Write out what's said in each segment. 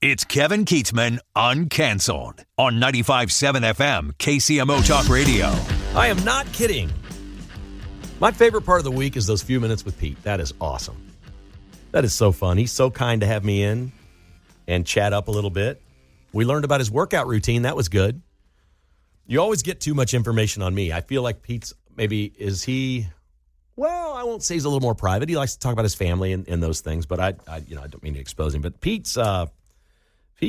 It's Kevin Keatsman Uncanceled on 95.7 FM KCMO Talk Radio. I am not kidding. My favorite part of the week is those few minutes with Pete. That is awesome. That is so fun. He's so kind to have me in and chat up a little bit. We learned about his workout routine. That was good. You always get too much information on me. I feel like Pete's well, I won't say he's a little more private. He likes to talk about his family and those things, but I don't mean to expose him. But Pete's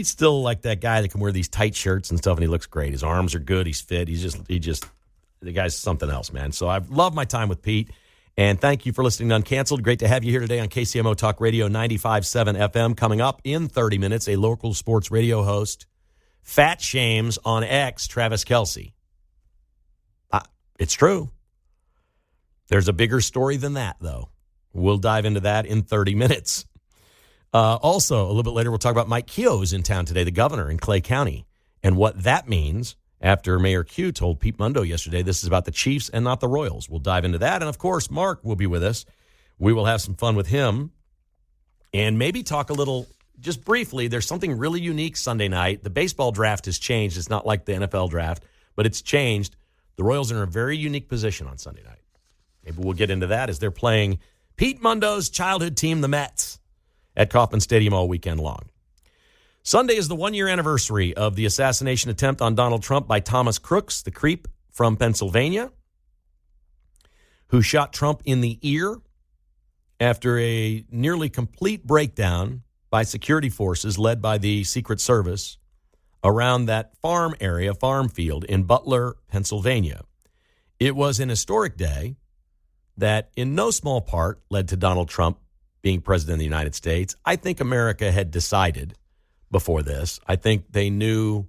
still like that guy that can wear these tight shirts and stuff, and he looks great. His arms are good. He's fit. The guy's something else, man. So I've loved my time with Pete, and thank you for listening to Uncanceled. Great to have you here today on KCMO Talk Radio 95.7 FM. Coming up in 30 minutes, a local sports radio host fat shames on X Travis Kelce. It's true. There's a bigger story than that, though. We'll dive into that in 30 minutes. Also, a little bit later, we'll talk about Mike Keogh's in town today, the governor in Clay County, and what that means after Mayor Q told Pete Mundo yesterday this is about the Chiefs and not the Royals. We'll dive into that. And, of course, Mark will be with us. We will have some fun with him and maybe talk a little, just briefly, there's something really unique Sunday night. The baseball draft has changed. It's not like the NFL draft, but it's changed. The Royals are in a very unique position on Sunday night. Maybe we'll get into that as they're playing Pete Mundo's childhood team, the Mets, at Kauffman Stadium all weekend long. Sunday is the one-year anniversary of the assassination attempt on Donald Trump by Thomas Crooks, the creep from Pennsylvania, who shot Trump in the ear after a nearly complete breakdown by security forces led by the Secret Service around that farm field in Butler, Pennsylvania. It was an historic day that in no small part led to Donald Trump being president of the United States. I think America had decided before this. I think they knew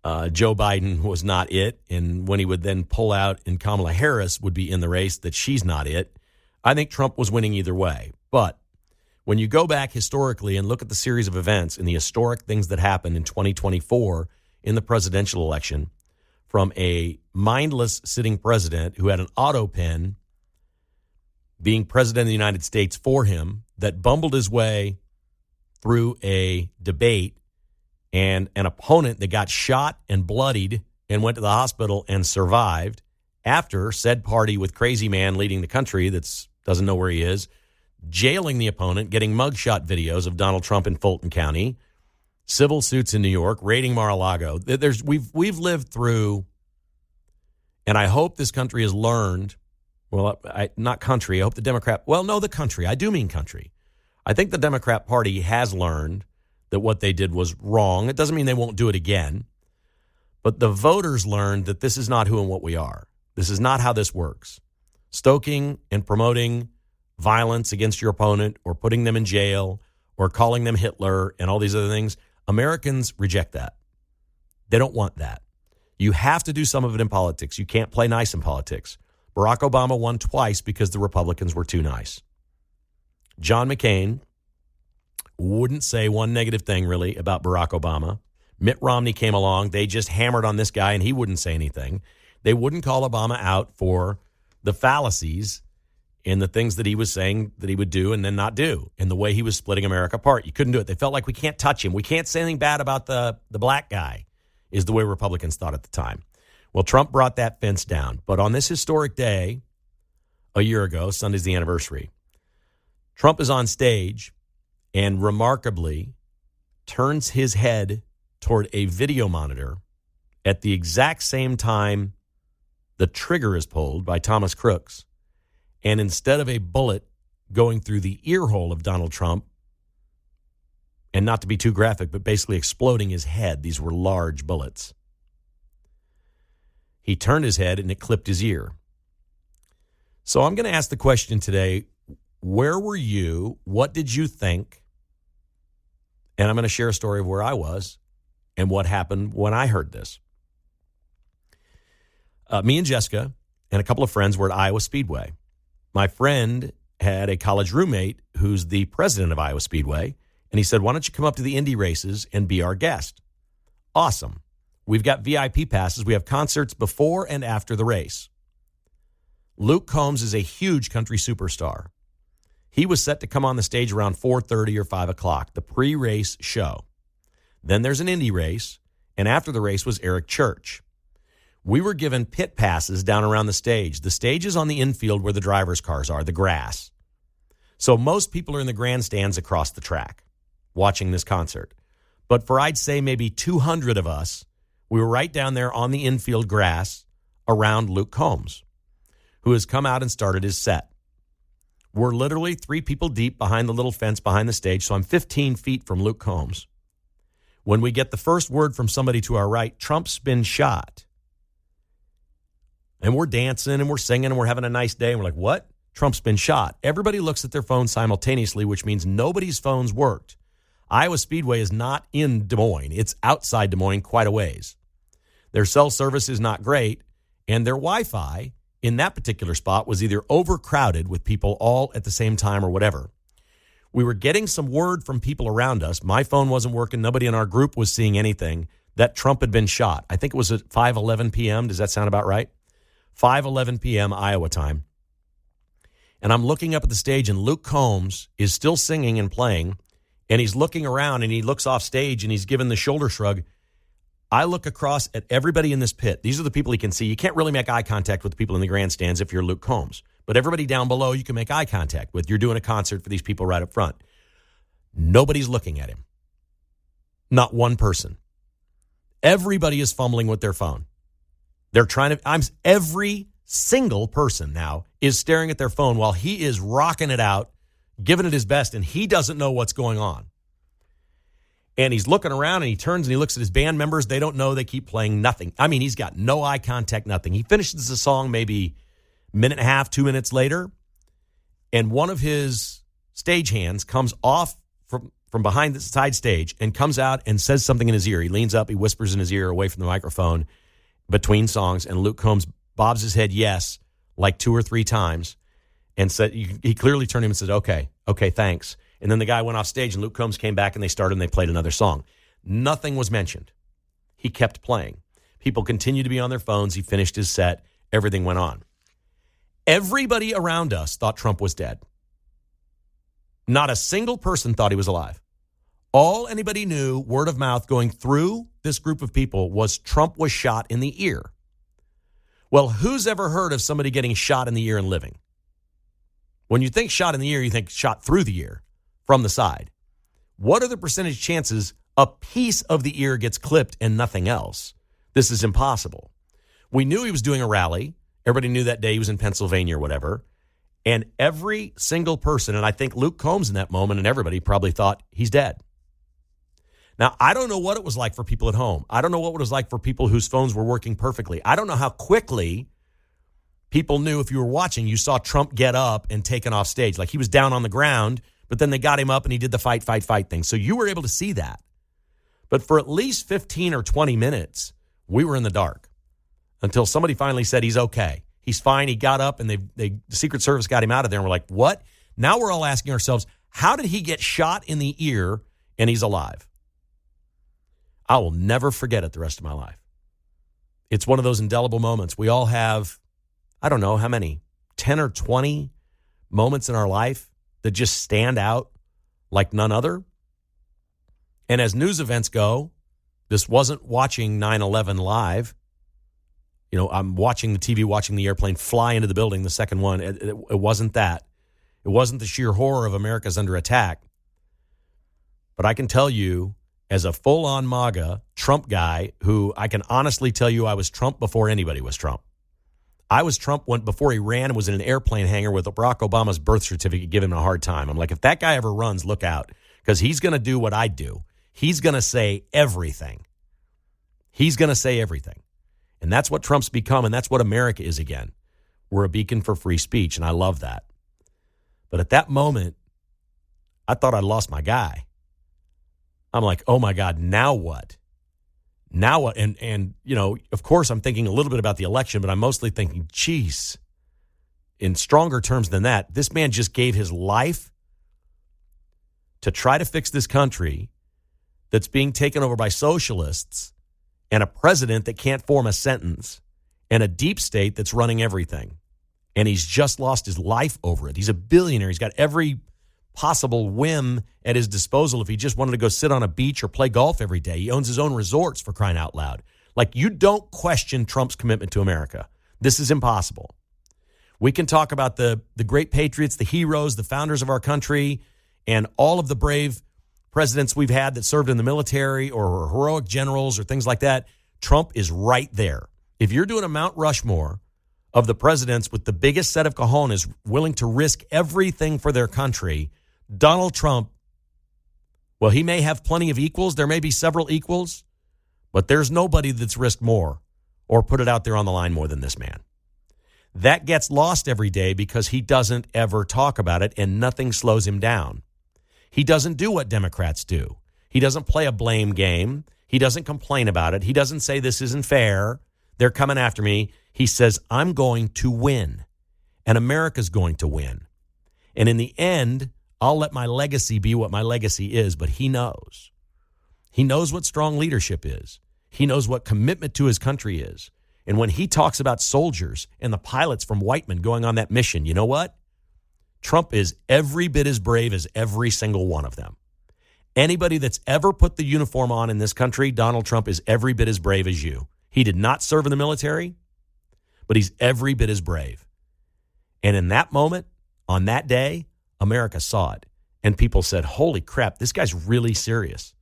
Joe Biden was not it, and when he would then pull out and Kamala Harris would be in the race, that she's not it. I think Trump was winning either way. But when you go back historically and look at the series of events and the historic things that happened in 2024 in the presidential election, from a mindless sitting president who had an auto pen being president of the United States for him, that bumbled his way through a debate, and an opponent that got shot and bloodied and went to the hospital and survived after said party with crazy man leading the country that doesn't know where he is, jailing the opponent, getting mugshot videos of Donald Trump in Fulton County, civil suits in New York, raiding Mar-a-Lago. We've lived through, and I hope this country has learned. Well, not country. I hope the country. I do mean country. I think the Democrat Party has learned that what they did was wrong. It doesn't mean they won't do it again. But the voters learned that this is not who and what we are. This is not how this works. Stoking and promoting violence against your opponent or putting them in jail or calling them Hitler and all these other things, Americans reject that. They don't want that. You have to do some of it in politics. You can't play nice in politics. Barack Obama won twice because the Republicans were too nice. John McCain wouldn't say one negative thing, really, about Barack Obama. Mitt Romney came along. They just hammered on this guy, and he wouldn't say anything. They wouldn't call Obama out for the fallacies in the things that he was saying that he would do and then not do, and the way he was splitting America apart. You couldn't do it. They felt like we can't touch him. We can't say anything bad about the black guy, is the way Republicans thought at the time. Well, Trump brought that fence down. But on this historic day, a year ago, Sunday's the anniversary, Trump is on stage and remarkably turns his head toward a video monitor at the exact same time the trigger is pulled by Thomas Crooks. And instead of a bullet going through the ear hole of Donald Trump, and not to be too graphic, but basically exploding his head, these were large bullets, he turned his head and it clipped his ear. So I'm going to ask the question today, where were you? What did you think? And I'm going to share a story of where I was and what happened when I heard this. Me and Jessica and a couple of friends were at Iowa Speedway. My friend had a college roommate who's the president of Iowa Speedway, and he said, why don't you come up to the Indy races and be our guest? Awesome. We've got VIP passes. We have concerts before and after the race. Luke Combs is a huge country superstar. He was set to come on the stage around 4:30 or 5 o'clock, the pre-race show. Then there's an Indy race, and after the race was Eric Church. We were given pit passes down around the stage. The stage is on the infield where the driver's cars are, the grass. So most people are in the grandstands across the track watching this concert. But for, I'd say, maybe 200 of us, we were right down there on the infield grass around Luke Combs, who has come out and started his set. We're literally 3 people deep behind the little fence behind the stage, so I'm 15 feet from Luke Combs. When we get the first word from somebody to our right, Trump's been shot. And we're dancing and we're singing and we're having a nice day. And we're like, what? Trump's been shot. Everybody looks at their phone simultaneously, which means nobody's phones worked. Iowa Speedway is not in Des Moines. It's outside Des Moines quite a ways. Their cell service is not great. And their Wi-Fi in that particular spot was either overcrowded with people all at the same time or whatever. We were getting some word from people around us. My phone wasn't working. Nobody in our group was seeing anything that Trump had been shot. I think it was at 5:11 p.m. Does that sound about right? 5:11 p.m. Iowa time. And I'm looking up at the stage, and Luke Combs is still singing and playing, and he's looking around, and he looks off stage, and he's given the shoulder shrug. I look across at everybody in this pit. These are the people he can see. You can't really make eye contact with the people in the grandstands if you're Luke Combs. But everybody down below you can make eye contact with. You're doing a concert for these people right up front. Nobody's looking at him. Not one person. Everybody is fumbling with their phone. They're trying to, every single person now is staring at their phone while he is rocking it out, giving it his best, and he doesn't know what's going on. And he's looking around and he turns and he looks at his band members. They don't know. They keep playing nothing. I mean, he's got no eye contact, nothing. He finishes the song maybe a minute and a half, 2 minutes later, and one of his stagehands comes off from behind the side stage and comes out and says something in his ear. He leans up, he whispers in his ear away from the microphone between songs, and Luke Combs bobs his head yes like 2 or 3 times and said, he clearly turned to him and said, okay, thanks. And then the guy went off stage and Luke Combs came back and they started and they played another song. Nothing was mentioned. He kept playing. People continued to be on their phones. He finished his set. Everything went on. Everybody around us thought Trump was dead. Not a single person thought he was alive. All anybody knew, word of mouth going through this group of people, was Trump was shot in the ear. Well, who's ever heard of somebody getting shot in the ear and living? When you think shot in the ear, you think shot through the ear from the side. What are the percentage chances a piece of the ear gets clipped and nothing else? This is impossible. We knew he was doing a rally. Everybody knew that day he was in Pennsylvania or whatever. And every single person, and I think Luke Combs in that moment and everybody probably thought he's dead. Now, I don't know what it was like for people at home. I don't know what it was like for people whose phones were working perfectly. I don't know how quickly people knew. If you were watching, you saw Trump get up and taken off stage. Like he was down on the ground, but then they got him up and he did the fight thing. So you were able to see that. But for at least 15 or 20 minutes, we were in the dark until somebody finally said he's okay. He's fine. He got up and the Secret Service got him out of there. And we're like, what? Now we're all asking ourselves, how did he get shot in the ear and he's alive? I will never forget it the rest of my life. It's one of those indelible moments. We all have, I don't know how many, 10 or 20 moments in our life that just stand out like none other. And as news events go, this wasn't watching 9/11 live. You know, I'm watching the TV, watching the airplane fly into the building, the second one. It wasn't that. It wasn't the sheer horror of America's under attack. But I can tell you, as a full-on MAGA Trump guy, who I can honestly tell you I was Trump before anybody was Trump. I was Trump before he ran and was in an airplane hangar with Barack Obama's birth certificate giving him a hard time. I'm like, if that guy ever runs, look out, because he's going to do what I do. He's going to say everything. He's going to say everything. And that's what Trump's become, and that's what America is again. We're a beacon for free speech, and I love that. But at that moment, I thought I'd lost my guy. I'm like, oh, my God, now what? Now what? And you know, of course, I'm thinking a little bit about the election, but I'm mostly thinking, geez, in stronger terms than that, this man just gave his life to try to fix this country that's being taken over by socialists and a president that can't form a sentence and a deep state that's running everything. And he's just lost his life over it. He's a billionaire. He's got every possible whim at his disposal if he just wanted to go sit on a beach or play golf every day. He owns his own resorts, for crying out loud. Like, you don't question Trump's commitment to America. This is impossible. We can talk about the great patriots, the heroes, the founders of our country, and all of the brave presidents we've had that served in the military or heroic generals or things like that. Trump is right there. If you're doing a Mount Rushmore of the presidents with the biggest set of cojones willing to risk everything for their country, Donald Trump, well, he may have plenty of equals. There may be several equals, but there's nobody that's risked more or put it out there on the line more than this man. That gets lost every day because he doesn't ever talk about it, and nothing slows him down. He doesn't do what Democrats do. He doesn't play a blame game. He doesn't complain about it. He doesn't say this isn't fair. They're coming after me. He says, I'm going to win, and America's going to win. And in the end, I'll let my legacy be what my legacy is, but he knows. He knows what strong leadership is. He knows what commitment to his country is. And when he talks about soldiers and the pilots from Whiteman going on that mission, you know what? Trump is every bit as brave as every single one of them. Anybody that's ever put the uniform on in this country, Donald Trump is every bit as brave as you. He did not serve in the military, but he's every bit as brave. And in that moment, on that day, America saw it. And people said, holy crap, this guy's really serious.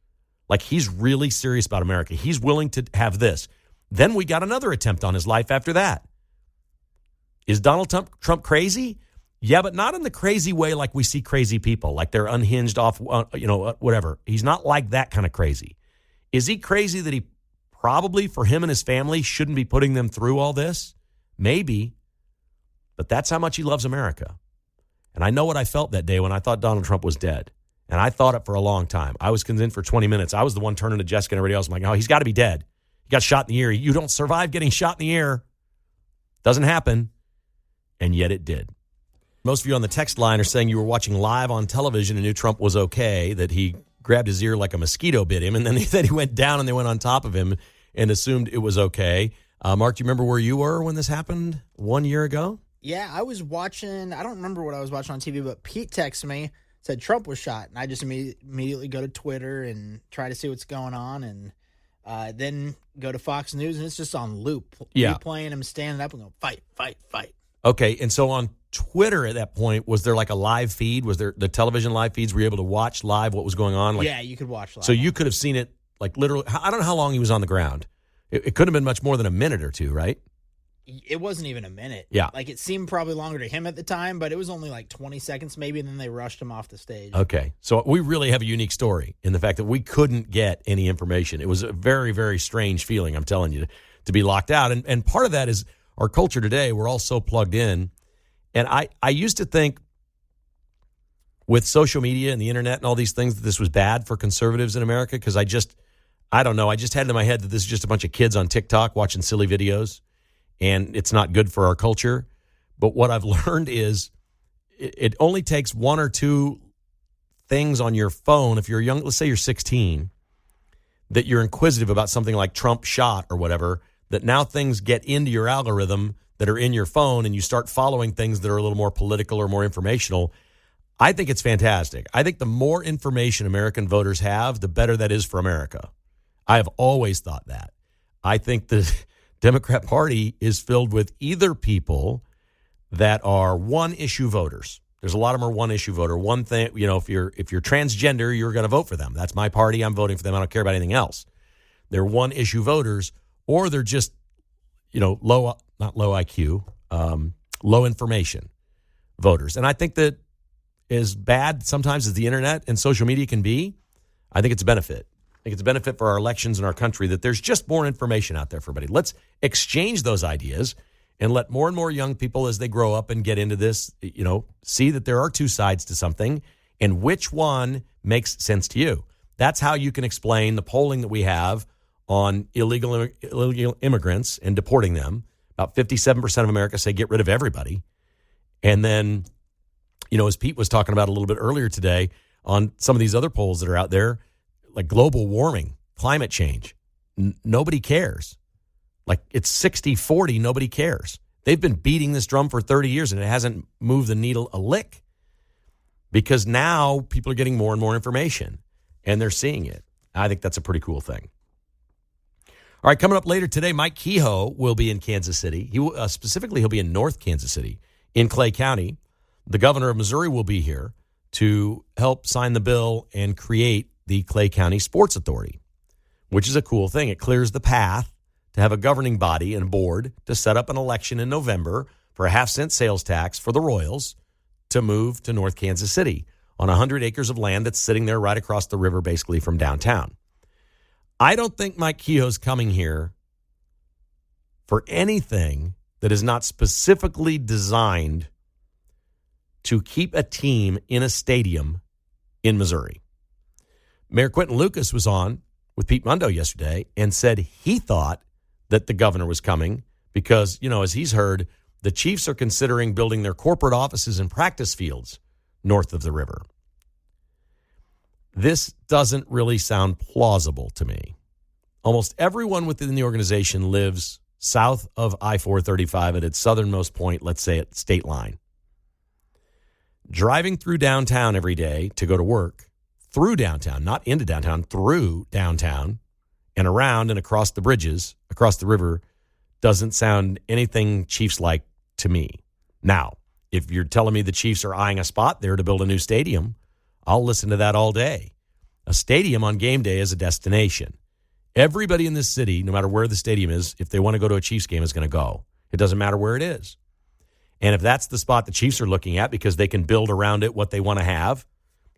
Like, he's really serious about America. He's willing to have this. Then we got another attempt on his life after that. Is Donald Trump crazy? Yeah, but not in the crazy way like we see crazy people, like they're unhinged off, whatever. He's not like that kind of crazy. Is he crazy that he probably, for him and his family, shouldn't be putting them through all this? Maybe. But that's how much he loves America. And I know what I felt that day when I thought Donald Trump was dead. And I thought it for a long time. I was convinced for 20 minutes. I was the one turning to Jessica and everybody else. I'm like, oh, he's got to be dead. He got shot in the ear. You don't survive getting shot in the ear. Doesn't happen. And yet it did. Most of you on the text line are saying you were watching live on television and knew Trump was okay, that he grabbed his ear like a mosquito bit him, and then he went down and they went on top of him and assumed it was okay. Mark, do you remember where you were when this happened 1 year ago? Yeah, I was watching, I don't remember what I was watching on TV, but Pete texted me, said Trump was shot, and I just immediately go to Twitter and try to see what's going on, and then go to Fox News, and it's just on loop. Yeah. Replaying him standing up and going, fight, fight, fight. Okay, and so on Twitter at that point, was there like a live feed? Was there the television live feeds? Were you able to watch live what was going on? Like, yeah, you could watch live. So you could have seen it, like, literally. I don't know how long he was on the ground. It couldn't have been much more than a minute or two, right? It wasn't even a minute. Yeah. Like, it seemed probably longer to him at the time, but it was only like 20 seconds maybe, and then they rushed him off the stage. Okay. So we really have a unique story in the fact that we couldn't get any information. It was a very, very strange feeling, I'm telling you, to be locked out. And part of that is our culture today. We're all so plugged in. And I used to think with social media and the internet and all these things that this was bad for conservatives in America, because I don't know. I just had it in my head that this is just a bunch of kids on TikTok watching silly videos, and it's not good for our culture. But what I've learned is it only takes one or two things on your phone. If you're young, let's say you're 16, that you're inquisitive about something like Trump shot or whatever, that now things get into your algorithm that are in your phone, and you start following things that are a little more political or more informational. I think it's fantastic. I think the more information American voters have, the better that is for America. I have always thought that. I think the Democrat Party is filled with either people that are one-issue voters. There's a lot of them are one-issue voter. One thing, if you're transgender, you're going to vote for them. That's my party. I'm voting for them. I don't care about anything else. They're one-issue voters, or they're just, not low IQ, low information voters. And I think that as bad sometimes as the internet and social media can be, I think it's a benefit. I think it's a benefit for our elections and our country that there's just more information out there for everybody. Let's exchange those ideas and let more and more young people, as they grow up and get into this, see that there are two sides to something and which one makes sense to you. That's how you can explain the polling that we have on illegal immigrants and deporting them. About 57% of America say get rid of everybody. And then, as Pete was talking about a little bit earlier today on some of these other polls that are out there, like global warming, climate change, nobody cares. Like, it's 60-40, nobody cares. They've been beating this drum for 30 years, and it hasn't moved the needle a lick. because now people are getting more and more information and they're seeing it. I think that's a pretty cool thing. All right, coming up later today, Mike Kehoe will be in Kansas City. Specifically, he'll be in North Kansas City in Clay County. The governor of Missouri will be here to help sign the bill and create the Clay County Sports Authority, which is a cool thing. It clears the path to have a governing body and board to set up an election in November for a half-cent sales tax for the Royals to move to North Kansas City on 100 acres of land that's sitting there right across the river, basically from downtown. I don't think Mike Kehoe's coming here for anything that is not specifically designed to keep a team in a stadium in Missouri. Mayor Quentin Lucas was on with Pete Mundo yesterday and said he thought that the governor was coming because, as he's heard, the Chiefs are considering building their corporate offices and practice fields north of the river. This doesn't really sound plausible to me. Almost everyone within the organization lives south of I-435 at its southernmost point, let's say at State Line. Driving through downtown every day to go to work, through downtown, not into downtown, through downtown and around and across the bridges, across the river, doesn't sound anything Chiefs-like to me. Now, if you're telling me the Chiefs are eyeing a spot there to build a new stadium, I'll listen to that all day. A stadium on game day is a destination. Everybody in this city, no matter where the stadium is, if they want to go to a Chiefs game, is going to go. It doesn't matter where it is. And if that's the spot the Chiefs are looking at because they can build around it what they want to have,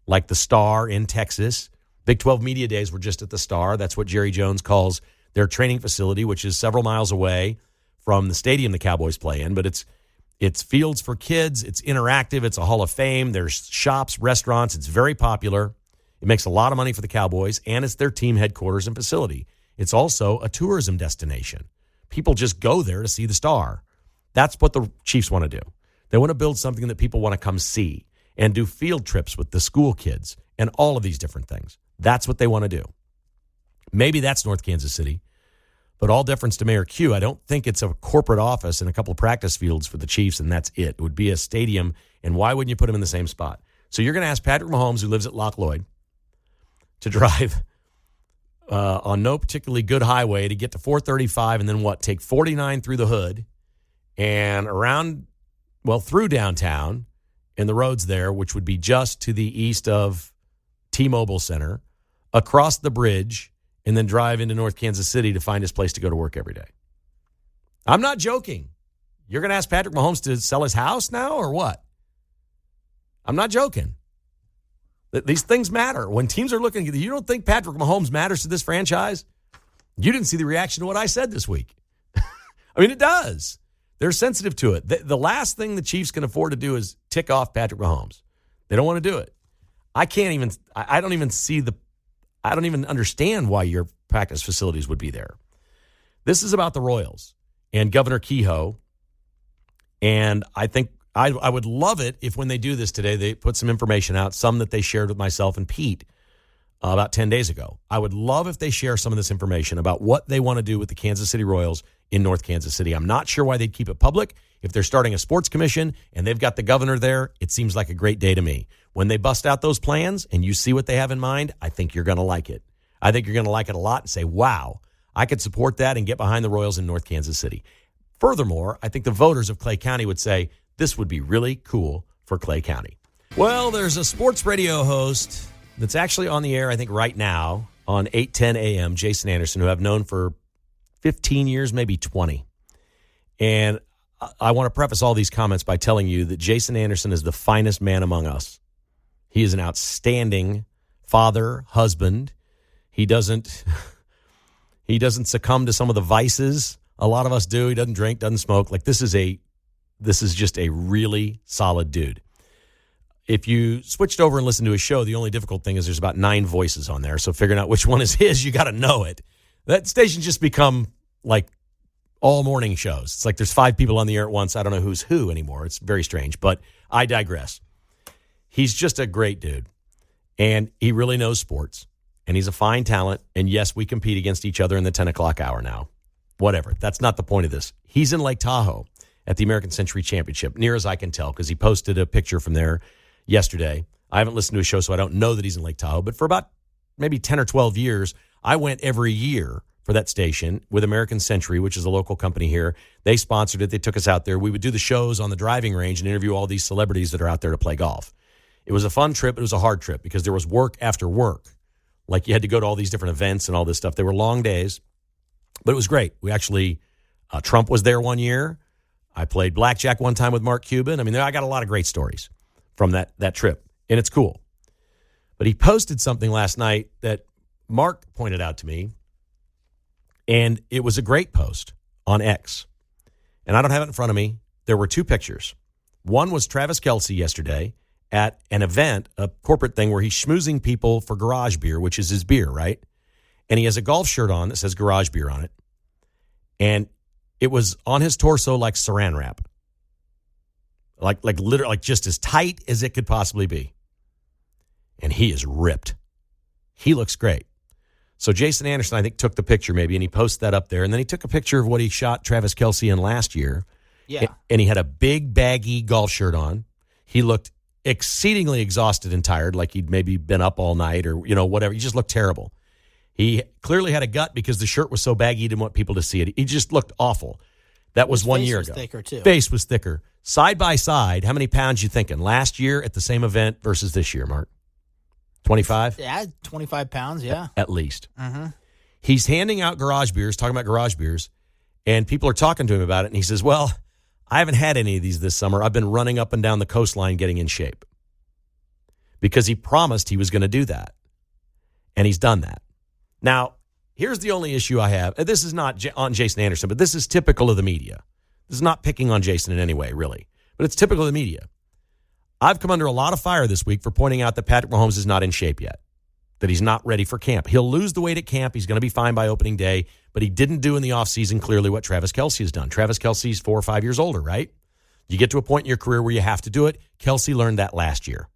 like the Star in Texas. Big 12 Media Days were just at the Star. That's what Jerry Jones calls their training facility, which is several miles away from the stadium the Cowboys play in. But it's fields for kids. It's interactive. It's a Hall of Fame. There's shops, restaurants. It's very popular. It makes a lot of money for the Cowboys, and it's their team headquarters and facility. It's also a tourism destination. People just go there to see the Star. That's what the Chiefs want to do. They want to build something that people want to come see and do field trips with the school kids and all of these different things. That's what they want to do. Maybe that's North Kansas City, but all deference to Mayor Q, I don't think it's a corporate office and a couple of practice fields for the Chiefs, and that's it. It would be a stadium, and why wouldn't you put them in the same spot? So you're going to ask Patrick Mahomes, who lives at Loch Lloyd, to drive on no particularly good highway to get to 435 and then take 49 through the hood and around, through downtown and the roads there, which would be just to the east of T-Mobile Center, across the bridge, and then drive into North Kansas City to find his place to go to work every day. I'm not joking. You're going to ask Patrick Mahomes to sell his house now or what? I'm not joking. These things matter. When teams are looking at you, don't think Patrick Mahomes matters to this franchise? You didn't see the reaction to what I said this week. I mean, it does. They're sensitive to it. The last thing the Chiefs can afford to do is tick off Patrick Mahomes. They don't want to do it. I don't even understand why your practice facilities would be there. This is about the Royals and Governor Kehoe. And I think I would love it if when they do this today, they put some information out, some that they shared with myself and Pete about 10 days ago. I would love if they share some of this information about what they want to do with the Kansas City Royals in North Kansas City. I'm not sure why they'd keep it public. If they're starting a sports commission and they've got the governor there, it seems like a great day to me. When they bust out those plans and you see what they have in mind, I think you're going to like it. I think you're going to like it a lot and say, wow, I could support that and get behind the Royals in North Kansas City. Furthermore, I think the voters of Clay County would say, this would be really cool for Clay County. Well, there's a sports radio host that's actually on the air, I think, right now on 8:10 a.m., Jason Anderson, who I've known for 15 years, maybe 20. And I want to preface all these comments by telling you that Jason Anderson is the finest man among us. He is an outstanding father, husband. He doesn't succumb to some of the vices a lot of us do. He doesn't drink, doesn't smoke. Like, this is just a really solid dude. If you switched over and listened to his show, the only difficult thing is there's about 9 voices on there. So figuring out which one is his, you got to know it. That station's just become like all morning shows. It's like there's 5 people on the air at once. I don't know who's who anymore. It's very strange, but I digress. He's just a great dude, and he really knows sports, and he's a fine talent. And yes, we compete against each other in the 10 o'clock hour now. Whatever. That's not the point of this. He's in Lake Tahoe at the American Century Championship, near as I can tell, because he posted a picture from there yesterday. I haven't listened to his show, so I don't know that he's in Lake Tahoe. But for about maybe 10 or 12 years, I went every year for that station with American Century, which is a local company here. They sponsored it. They took us out there. We would do the shows on the driving range and interview all these celebrities that are out there to play golf. It was a fun trip. It was a hard trip because there was work after work. Like you had to go to all these different events and all this stuff. They were long days, but it was great. We actually, Trump was there one year. I played blackjack one time with Mark Cuban. I mean, I got a lot of great stories from that trip, and it's cool. But he posted something last night that Mark pointed out to me, and it was a great post on X. And I don't have it in front of me. There were two pictures. One was Travis Kelce yesterday at an event, a corporate thing where he's schmoozing people for garage beer, which is his beer, right? And he has a golf shirt on that says garage beer on it. And it was on his torso like saran wrap. Like literally, like just as tight as it could possibly be. And he is ripped. He looks great. So Jason Anderson, I think, took the picture maybe, and he posted that up there. And then he took a picture of what he shot Travis Kelce in last year. Yeah. And he had a big, baggy golf shirt on. He looked exceedingly exhausted and tired, like he'd maybe been up all night or, whatever. He just looked terrible. He clearly had a gut because the shirt was so baggy he didn't want people to see it. He just looked awful. That was 1 year ago. Thicker too. Face was thicker. Side by side, how many pounds you thinking? Last year at the same event versus this year, Mark? 25? Yeah, 25 pounds, yeah. At least. Mm-hmm. He's handing out garage beers, talking about garage beers, and people are talking to him about it, and he says, well, I haven't had any of these this summer. I've been running up and down the coastline getting in shape. Because he promised he was going to do that. And he's done that. Now, here's the only issue I have. This is not on Jason Anderson, but this is typical of the media. This is not picking on Jason in any way, really. But it's typical of the media. I've come under a lot of fire this week for pointing out that Patrick Mahomes is not in shape yet, that he's not ready for camp. He'll lose the weight at camp. He's going to be fine by opening day, but he didn't do in the offseason clearly what Travis Kelce has done. Travis Kelce's 4 or 5 years older, right? You get to a point in your career where you have to do it. Kelce learned that last year.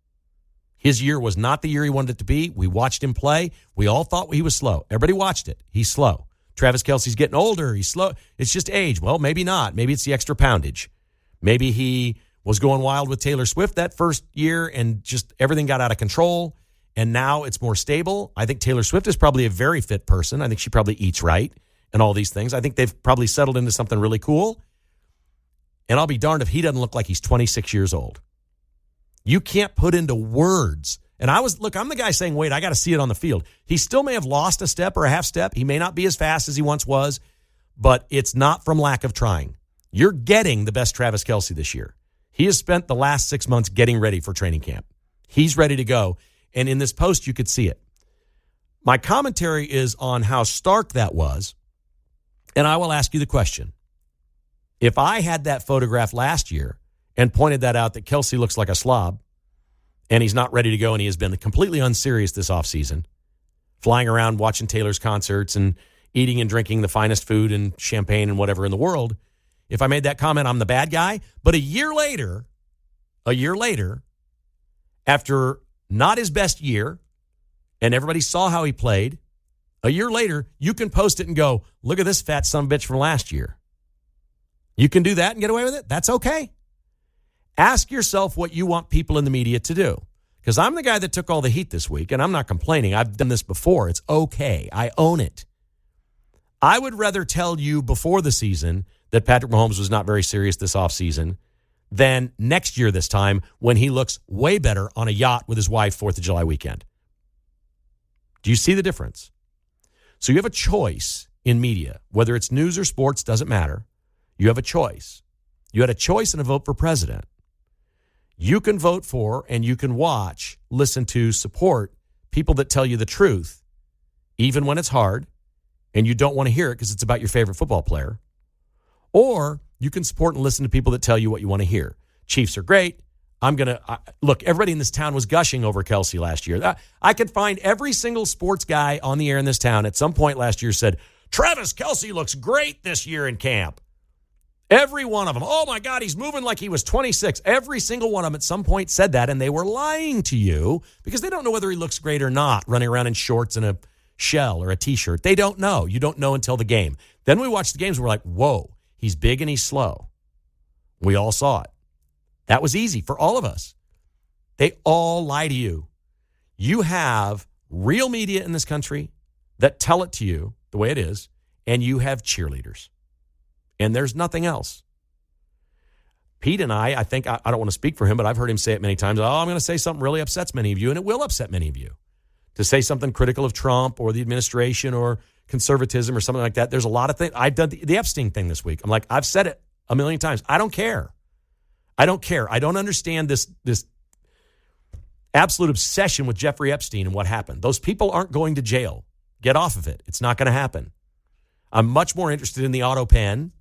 His year was not the year he wanted it to be. We watched him play. We all thought he was slow. Everybody watched it. He's slow. Travis Kelce's getting older. He's slow. It's just age. Well, maybe not. Maybe it's the extra poundage. Maybe he was going wild with Taylor Swift that first year and just everything got out of control, and now it's more stable. I think Taylor Swift is probably a very fit person. I think she probably eats right and all these things. I think they've probably settled into something really cool, and I'll be darned if he doesn't look like he's 26 years old. You can't put into words. And I'm the guy saying, wait, I got to see it on the field. He still may have lost a step or a half step. He may not be as fast as he once was, but it's not from lack of trying. You're getting the best Travis Kelce this year. He has spent the last 6 months getting ready for training camp. He's ready to go. And in this post, you could see it. My commentary is on how stark that was. And I will ask you the question. If I had that photograph last year and pointed that out that Kelce looks like a slob and he's not ready to go and he has been completely unserious this offseason, flying around watching Taylor's concerts and eating and drinking the finest food and champagne and whatever in the world, if I made that comment, I'm the bad guy. But a year later, after not his best year, and everybody saw how he played, a year later, you can post it and go, look at this fat son of a bitch from last year. You can do that and get away with it. That's okay. Ask yourself what you want people in the media to do. Because I'm the guy that took all the heat this week, and I'm not complaining. I've done this before. It's okay. I own it. I would rather tell you before the season that Patrick Mahomes was not very serious this offseason than next year this time when he looks way better on a yacht with his wife 4th of July weekend. Do you see the difference? So you have a choice in media, whether it's news or sports, doesn't matter. You have a choice. You had a choice in a vote for president. You can vote for and you can watch, listen to, support people that tell you the truth, even when it's hard and you don't want to hear it because it's about your favorite football player. Or you can support and listen to people that tell you what you want to hear. Chiefs are great. Look, everybody in this town was gushing over Kelce last year. I could find every single sports guy on the air in this town at some point last year said, Travis Kelce looks great this year in camp. Every one of them. Oh, my God, he's moving like he was 26. Every single one of them at some point said that, and they were lying to you because they don't know whether he looks great or not, running around in shorts and a shell or a T-shirt. They don't know. You don't know until the game. Then we watch the games and we're like, whoa, he's big and he's slow. We all saw it. That was easy for all of us. They all lie to you. You have real media in this country that tell it to you the way it is, and you have cheerleaders. And there's nothing else. Pete and I think, I don't want to speak for him, but I've heard him say it many times. I'm going to say something really upsets many of you, and it will upset many of you. To say something critical of Trump or the administration or conservatism or something like that. There's a lot of things. I've done the Epstein thing this week. I'm like, I've said it a million times. I don't care. I don't care. I don't understand this absolute obsession with Jeffrey Epstein and what happened. Those people aren't going to jail. Get off of it. It's not going to happen. I'm much more interested in the auto pen.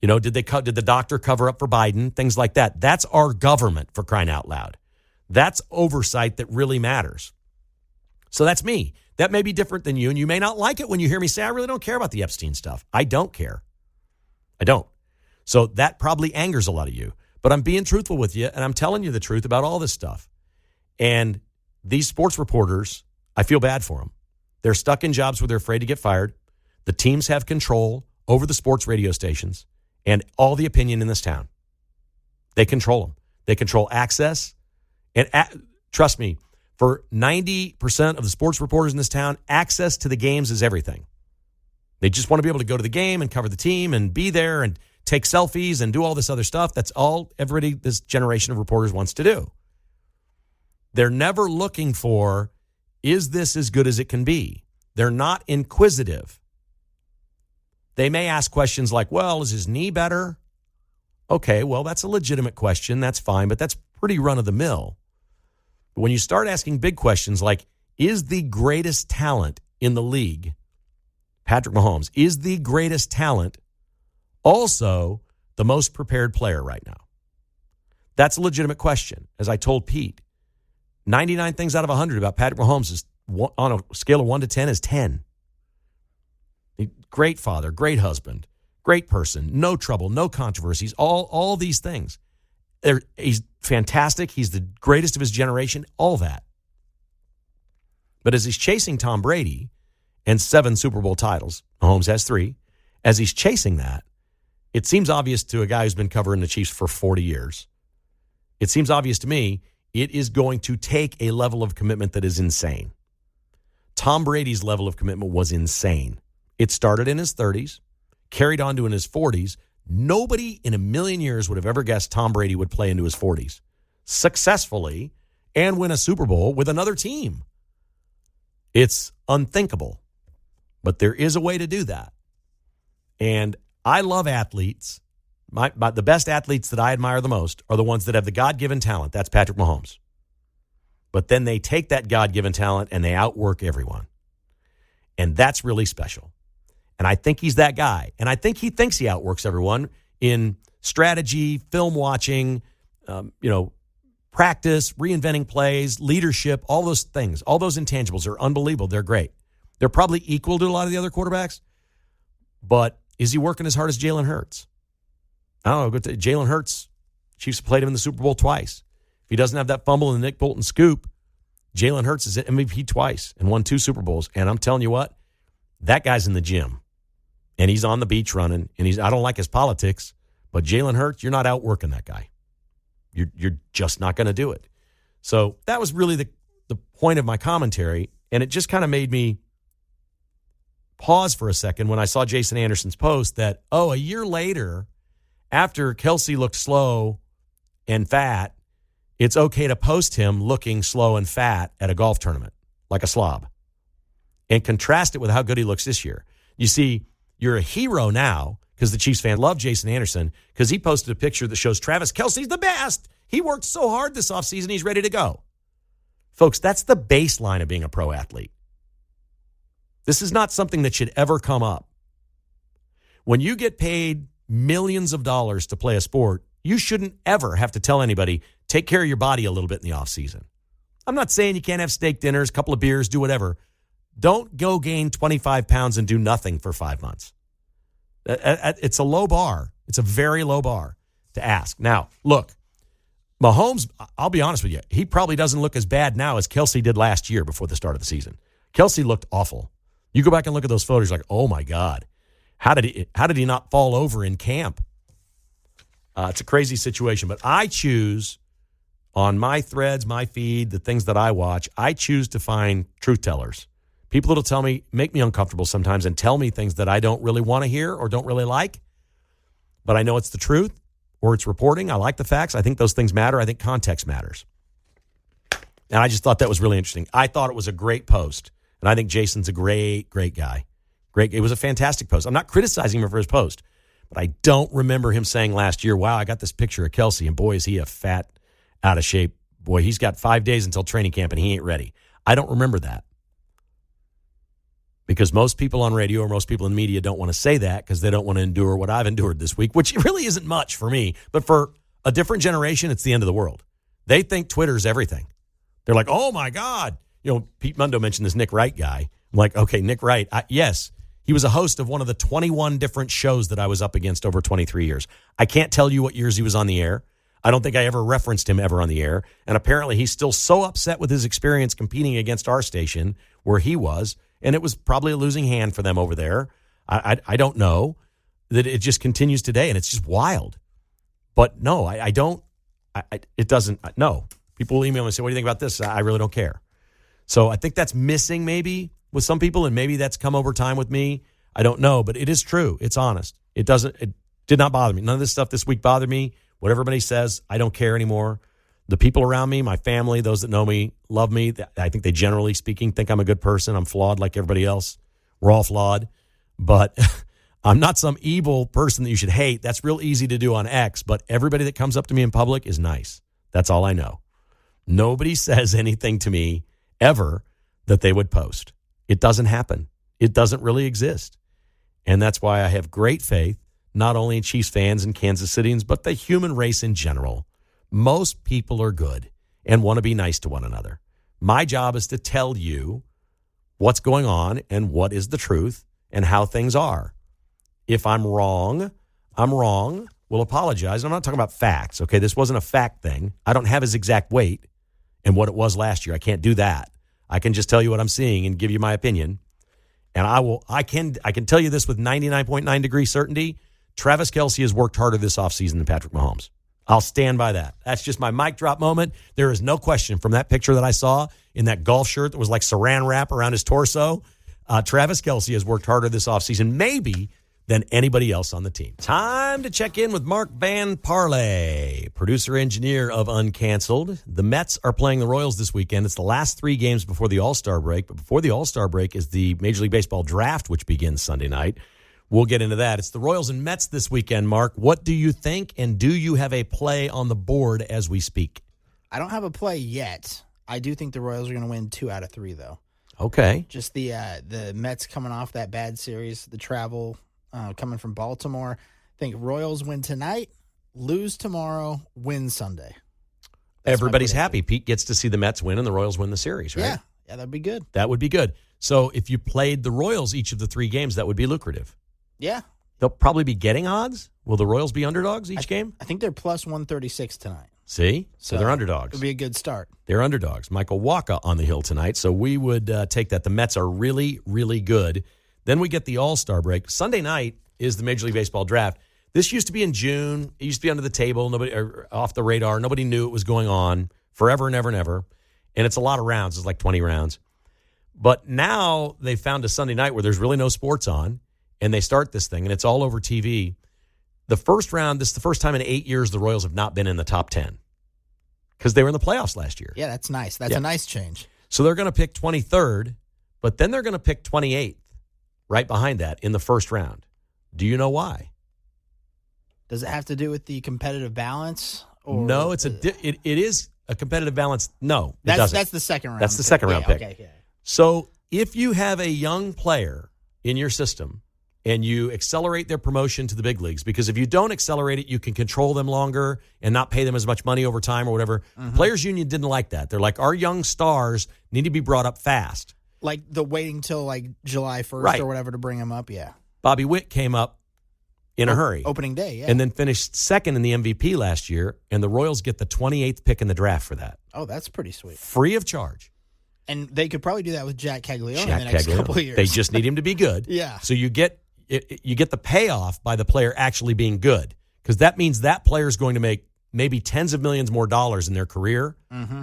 Did the doctor cover up for Biden? Things like that. That's our government, for crying out loud. That's oversight that really matters. So that's me. That may be different than you, and you may not like it when you hear me say, I really don't care about the Epstein stuff. I don't care. I don't. So that probably angers a lot of you. But I'm being truthful with you, and I'm telling you the truth about all this stuff. And these sports reporters, I feel bad for them. They're stuck in jobs where they're afraid to get fired. The teams have control over the sports radio stations and all the opinion in this town. They control them. They control access. And trust me, for 90% of the sports reporters in this town, access to the games is everything. They just want to be able to go to the game and cover the team and be there and take selfies and do all this other stuff. That's all everybody, this generation of reporters wants to do. They're never looking for, is this as good as it can be? They're not inquisitive. They may ask questions like, well, is his knee better? Okay, well, that's a legitimate question. That's fine, but that's pretty run-of-the-mill. But when you start asking big questions like, is the greatest talent in the league, Patrick Mahomes, is the greatest talent also the most prepared player right now? That's a legitimate question. As I told Pete, 99 things out of 100 about Patrick Mahomes is on a scale of 1 to 10 is 10. Great father, great husband, great person, no trouble, no controversies, all these things. He's fantastic. He's the greatest of his generation, all that. But as he's chasing Tom Brady and 7 Super Bowl titles, Mahomes has 3, as he's chasing that, it seems obvious to a guy who's been covering the Chiefs for 40 years. It seems obvious to me it is going to take a level of commitment that is insane. Tom Brady's level of commitment was insane. It started in his 30s, carried on to in his 40s. Nobody in a million years would have ever guessed Tom Brady would play into his 40s successfully and win a Super Bowl with another team. It's unthinkable, but there is a way to do that. And I love athletes. The best athletes that I admire the most are the ones that have the God-given talent. That's Patrick Mahomes. But then they take that God-given talent and they outwork everyone. And that's really special. And I think he's that guy. And I think he thinks he outworks everyone in strategy, film watching, practice, reinventing plays, leadership, all those things. All those intangibles are unbelievable. They're great. They're probably equal to a lot of the other quarterbacks. But is he working as hard as Jalen Hurts? I don't know. Jalen Hurts, Chiefs played him in the Super Bowl twice. If he doesn't have that fumble in the Nick Bolton scoop, Jalen Hurts is MVP twice and won 2 Super Bowls. And I'm telling you what, that guy's in the gym. And he's on the beach running. And I don't like his politics, but Jalen Hurts, you're not outworking that guy. You're just not going to do it. So that was really the point of my commentary. And it just kind of made me pause for a second when I saw Jason Anderson's post that, a year later, after Kelce looked slow and fat, it's okay to post him looking slow and fat at a golf tournament, like a slob, and contrast it with how good he looks this year. You see, you're a hero now because the Chiefs fan love Jason Anderson because he posted a picture that shows Travis Kelce's the best. He worked so hard this offseason, he's ready to go. Folks, that's the baseline of being a pro athlete. This is not something that should ever come up. When you get paid millions of dollars to play a sport, you shouldn't ever have to tell anybody, take care of your body a little bit in the offseason. I'm not saying you can't have steak dinners, a couple of beers, do whatever. Don't go gain 25 pounds and do nothing for 5 months. It's a low bar. It's a very low bar to ask. Now, look, Mahomes, I'll be honest with you, he probably doesn't look as bad now as Kelce did last year before the start of the season. Kelce looked awful. You go back and look at those photos, like, oh my God, how did he not fall over in camp? It's a crazy situation, but I choose on my threads, my feed, the things that I watch, I choose to find truth tellers. People that'll tell me, make me uncomfortable sometimes and tell me things that I don't really want to hear or don't really like. But I know it's the truth or it's reporting. I like the facts. I think those things matter. I think context matters. And I just thought that was really interesting. I thought it was a great post. And I think Jason's a great, great guy. Great. It was a fantastic post. I'm not criticizing him for his post, but I don't remember him saying last year, wow, I got this picture of Kelce, and boy, is he a fat, out of shape. Boy, he's got 5 days until training camp, and he ain't ready. I don't remember that. Because most people on radio or most people in media don't want to say that because they don't want to endure what I've endured this week, which really isn't much for me. But for a different generation, it's the end of the world. They think Twitter's everything. They're like, oh, my God. You know, Pete Mundo mentioned this Nick Wright guy. I'm like, okay, Nick Wright. Yes, he was a host of one of the 21 different shows that I was up against over 23 years. I can't tell you what years he was on the air. I don't think I ever referenced him ever on the air. And apparently he's still so upset with his experience competing against our station where he was. And it was probably a losing hand for them over there. I don't know that it just continues today, and it's just wild. But no, I don't. It doesn't. No. People will email me and say, what do you think about this? I really don't care. So I think that's missing maybe with some people, and maybe that's come over time with me. I don't know, but it is true. It's honest. It did not bother me. None of this stuff this week bothered me. What everybody says, I don't care anymore. The people around me, my family, those that know me, love me. I think they, generally speaking, think I'm a good person. I'm flawed like everybody else. We're all flawed. But I'm not some evil person that you should hate. That's real easy to do on X. But everybody that comes up to me in public is nice. That's all I know. Nobody says anything to me ever that they would post. It doesn't happen. It doesn't really exist. And that's why I have great faith, not only in Chiefs fans and Kansas Cityans, but the human race in general. Most people are good and want to be nice to one another. My job is to tell you what's going on and what is the truth and how things are. If I'm wrong, I'm wrong. We'll apologize. I'm not talking about facts, okay? This wasn't a fact thing. I don't have his exact weight and what it was last year. I can't do that. I can just tell you what I'm seeing and give you my opinion. And I can tell you this with 99.9 degree certainty. Travis Kelce has worked harder this offseason than Patrick Mahomes. I'll stand by that. That's just my mic drop moment. There is no question from that picture that I saw in that golf shirt that was like saran wrap around his torso. Travis Kelce has worked harder this offseason, maybe, than anybody else on the team. Time to check in with Mark Van Parlay, producer-engineer of Uncanceled. The Mets are playing the Royals this weekend. It's the last 3 games before the All-Star break. But before the All-Star break is the Major League Baseball draft, which begins Sunday night. We'll get into that. It's the Royals and Mets this weekend, Mark. What do you think, and do you have a play on the board as we speak? I don't have a play yet. I do think the Royals are going to win 2 out of 3, though. Okay. Just the Mets coming off that bad series, the travel coming from Baltimore. I think Royals win tonight, lose tomorrow, win Sunday. Everybody's happy. Pete gets to see the Mets win and the Royals win the series, right? Yeah, that'd be good. That would be good. So if you played the Royals each of the 3 games, that would be lucrative. Yeah. They'll probably be getting odds. Will the Royals be underdogs each game? I think they're plus 136 tonight. See? So they're underdogs. It'll be a good start. They're underdogs. Michael Wacha on the hill tonight. So we would take that. The Mets are really, really good. Then we get the All-Star break. Sunday night is the Major League Baseball draft. This used to be in June. It used to be under the table, nobody or off the radar. Nobody knew it was going on forever and ever and ever. And it's a lot of rounds. It's like 20 rounds. But now they found a Sunday night where there's really no sports on. And they start this thing, and it's all over TV. The first round, this is the first time in 8 years the Royals have not been in the top 10 because they were in the playoffs last year. Yeah, that's nice. That's a nice change. So they're going to pick 23rd, but then they're going to pick 28th right behind that in the first round. Do you know why? Does it have to do with the competitive balance? Or no, it is a competitive balance. No, it doesn't. That's the second round. That's the second round pick. Okay, yeah. So if you have a young player in your system and you accelerate their promotion to the big leagues, because if you don't accelerate it, you can control them longer and not pay them as much money over time or whatever. Mm-hmm. Players Union didn't like that. They're like, our young stars need to be brought up fast. Like the waiting till like July 1st or whatever to bring them up, yeah. Bobby Witt came up in a hurry. Opening day, yeah. And then finished second in the MVP last year, and the Royals get the 28th pick in the draft for that. Oh, that's pretty sweet. Free of charge. And they could probably do that with Jack Caglione in the next couple of years. They just need him to be good. Yeah. So you get the payoff by the player actually being good, because that means that player is going to make maybe tens of millions more dollars in their career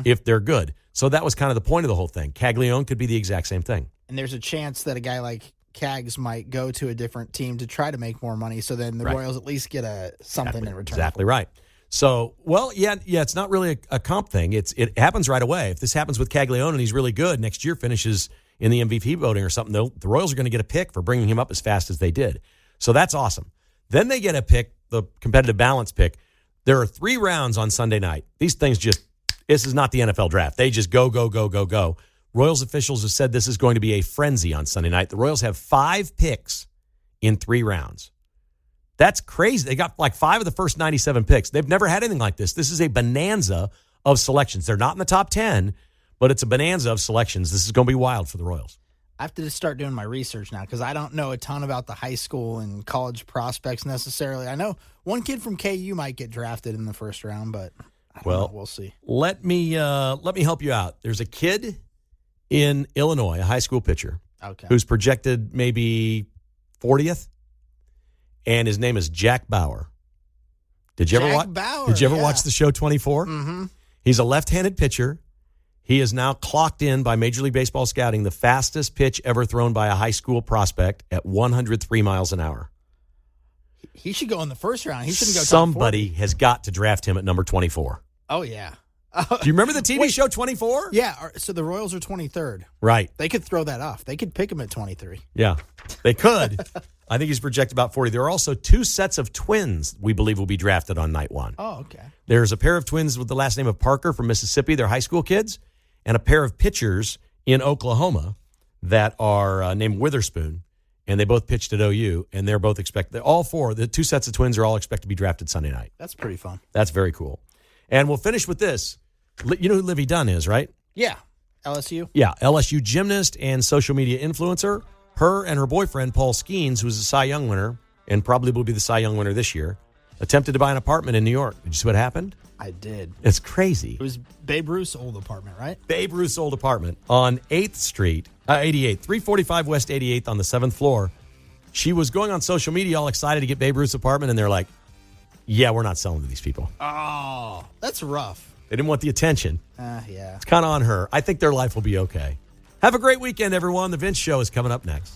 if they're good. So that was kind of the point of the whole thing. Caglione could be the exact same thing. And there's a chance that a guy like Cags might go to a different team to try to make more money, so then the Royals at least get something in return. Exactly right. So, well, yeah, it's not really a comp thing. It happens right away. If this happens with Caglione and he's really good, next year finishes in the MVP voting or something, the Royals are going to get a pick for bringing him up as fast as they did. So that's awesome. Then they get a pick, the competitive balance pick. There are 3 rounds on Sunday night. These things this is not the NFL draft. They just go, go, go, go, go. Royals officials have said this is going to be a frenzy on Sunday night. The Royals have 5 picks in 3 rounds. That's crazy. They got like 5 of the first 97 picks. They've never had anything like this. This is a bonanza of selections. They're not in the top 10, but it's a bonanza of selections. This is going to be wild for the Royals. I have to just start doing my research now because I don't know a ton about the high school and college prospects necessarily. I know one kid from KU might get drafted in the first round, but I don't know. We'll see. Let me help you out. There's a kid in Illinois, a high school pitcher, who's projected maybe 40th, and his name is Jack Bauer. Did you ever watch the show 24? Mm-hmm. He's a left-handed pitcher. He is now clocked in by Major League Baseball scouting the fastest pitch ever thrown by a high school prospect at 103 miles an hour. He should go in the first round. He shouldn't go top 40. Somebody has got to draft him at number 24. Oh, yeah. Do you remember the TV show 24? Yeah, so the Royals are 23rd. Right. They could throw that off. They could pick him at 23. Yeah, they could. I think he's projected about 40. There are also 2 sets of twins we believe will be drafted on night 1. Oh, okay. There's a pair of twins with the last name of Parker from Mississippi. They're high school kids. And a pair of pitchers in Oklahoma that are named Witherspoon. And they both pitched at OU. And they're both the 2 sets of twins are all expected to be drafted Sunday night. That's pretty fun. That's very cool. And we'll finish with this. You know who Livy Dunn is, right? Yeah. LSU? Yeah, LSU gymnast and social media influencer. Her and her boyfriend, Paul Skeens, who's a Cy Young winner and probably will be the Cy Young winner this year, attempted to buy an apartment in New York. Did you see what happened? I did. It's crazy. It was Babe Ruth's old apartment, right? Babe Ruth's old apartment on 8th Street, 88th, 345 West 88th on the 7th floor. She was going on social media all excited to get Babe Ruth's apartment, and they're like, yeah, we're not selling to these people. Oh, that's rough. They didn't want the attention. Yeah. It's kind of on her. I think their life will be okay. Have a great weekend, everyone. The Vince Show is coming up next.